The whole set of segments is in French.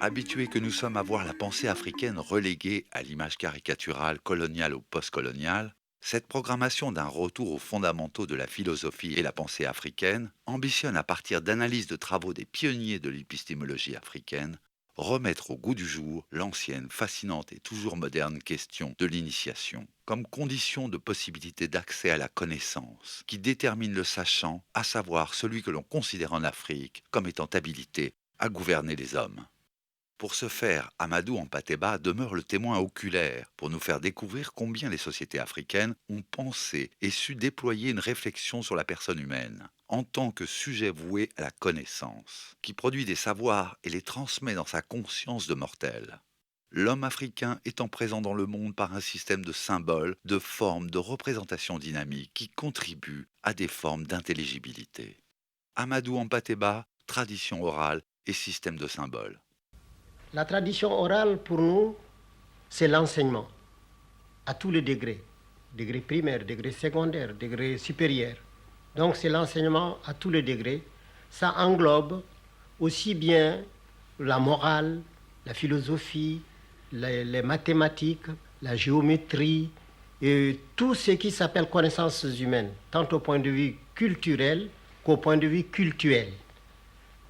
Habitués que nous sommes à voir la pensée africaine reléguée à l'image caricaturale, coloniale ou postcoloniale, cette programmation d'un retour aux fondamentaux de la philosophie et la pensée africaine ambitionne à partir d'analyses de travaux des pionniers de l'épistémologie africaine, remettre au goût du jour l'ancienne, fascinante et toujours moderne question de l'initiation, comme condition de possibilité d'accès à la connaissance, qui détermine le sachant, à savoir celui que l'on considère en Afrique comme étant habilité à gouverner les hommes. Pour ce faire, Amadou Hampâté-Bâ demeure le témoin oculaire pour nous faire découvrir combien les sociétés africaines ont pensé et su déployer une réflexion sur la personne humaine en tant que sujet voué à la connaissance, qui produit des savoirs et les transmet dans sa conscience de mortel. L'homme africain étant présent dans le monde par un système de symboles, de formes, de représentations dynamiques qui contribuent à des formes d'intelligibilité. Amadou Hampâté-Bâ, tradition orale et système de symboles. La tradition orale, pour nous, c'est l'enseignement, à tous les degrés. Degré primaire, degré secondaire, degré supérieur. Donc c'est l'enseignement à tous les degrés. Ça englobe aussi bien la morale, la philosophie, les mathématiques, la géométrie, et tout ce qui s'appelle connaissances humaines, tant au point de vue culturel qu'au point de vue cultuel.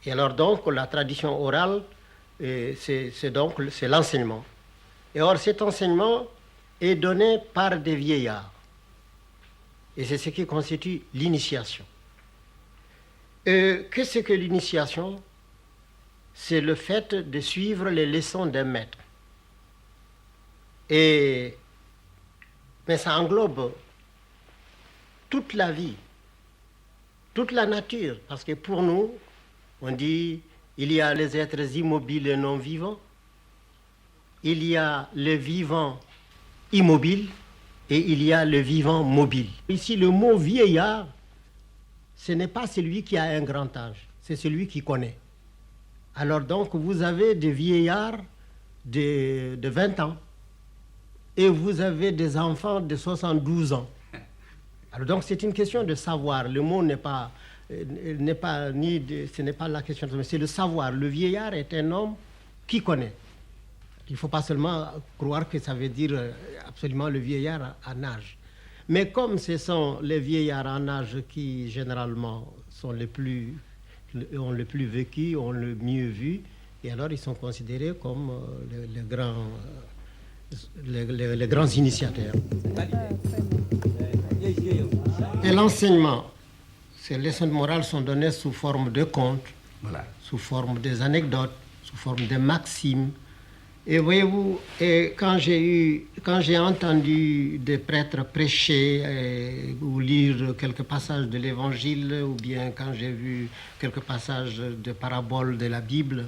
Et alors donc la tradition orale, c'est l'enseignement. Et or, cet enseignement est donné par des vieillards. Et c'est ce qui constitue l'initiation. Qu'est-ce que l'initiation? C'est le fait de suivre les leçons d'un maître. Mais ça englobe toute la vie, toute la nature. Parce que pour nous, on dit, il y a les êtres immobiles et non vivants. Il y a le vivant immobile et il y a le vivant mobile. Ici, le mot vieillard, ce n'est pas celui qui a un grand âge, c'est celui qui connaît. Alors donc, vous avez des vieillards de 20 ans et vous avez des enfants de 72 ans. Alors donc, c'est une question de savoir. Le mot ce n'est pas la question, mais c'est le savoir. Le vieillard est un homme qui connaît. Il ne faut pas seulement croire que ça veut dire absolument le vieillard en âge. Mais comme ce sont les vieillards en âge qui, généralement, ont le plus vécu, ont le mieux vu, et alors ils sont considérés comme les grands initiateurs. Et l'enseignement, ces leçons de morale sont données sous forme de contes, voilà, sous forme des anecdotes, sous forme de maximes. Et voyez-vous, quand j'ai entendu des prêtres prêcher ou lire quelques passages de l'Évangile, ou bien quand j'ai vu quelques passages de paraboles de la Bible,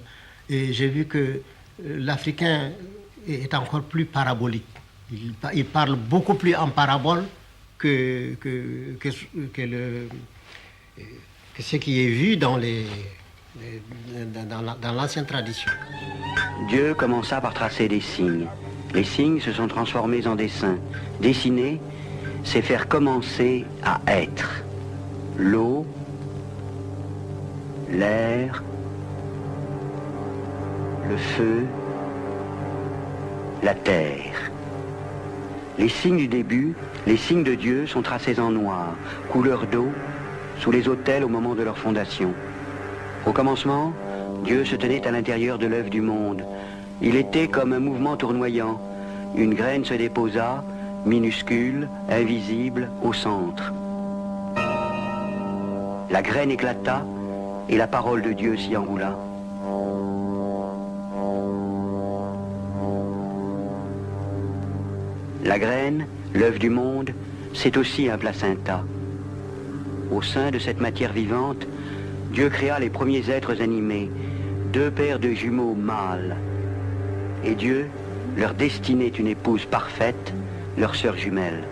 et j'ai vu que l'Africain est encore plus parabolique. Il parle beaucoup plus en parabole que ce qui est vu dans l'ancienne tradition. Dieu commença par tracer des signes. Les signes se sont transformés en dessins. Dessiner, c'est faire commencer à être. L'eau, l'air, le feu, la terre. Les signes du début, les signes de Dieu sont tracés en noir, couleur d'eau, sous les autels au moment de leur fondation. Au commencement, Dieu se tenait à l'intérieur de l'œuf du monde. Il était comme un mouvement tournoyant. Une graine se déposa, minuscule, invisible, au centre. La graine éclata et la parole de Dieu s'y enroula. La graine, l'œuf du monde, c'est aussi un placenta. Au sein de cette matière vivante, Dieu créa les premiers êtres animés, 2 paires de jumeaux mâles. Et Dieu leur destinait une épouse parfaite, leur sœur jumelle.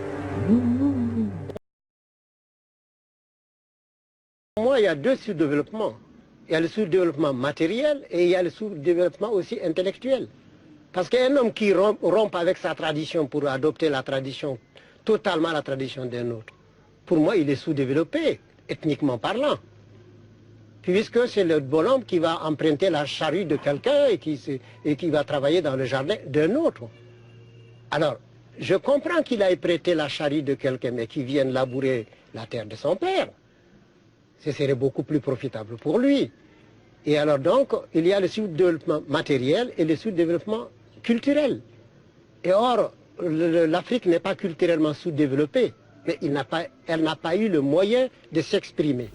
Pour moi, il y a 2 sous-développements. Il y a le sous-développement matériel et il y a le sous-développement aussi intellectuel. Parce qu'un homme qui rompt avec sa tradition pour adopter la tradition, totalement la tradition d'un autre, pour moi, il est sous-développé, ethniquement parlant. puisque c'est le bonhomme qui va emprunter la charrue de quelqu'un et qui va travailler dans le jardin d'un autre. Alors, je comprends qu'il ait prêté la charrue de quelqu'un, mais qu'il vienne labourer la terre de son père. Ce serait beaucoup plus profitable pour lui. Et alors donc, il y a le sous-développement matériel et le sous-développement culturel. Et or, l'Afrique n'est pas culturellement sous-développée, mais elle n'a pas eu le moyen de s'exprimer.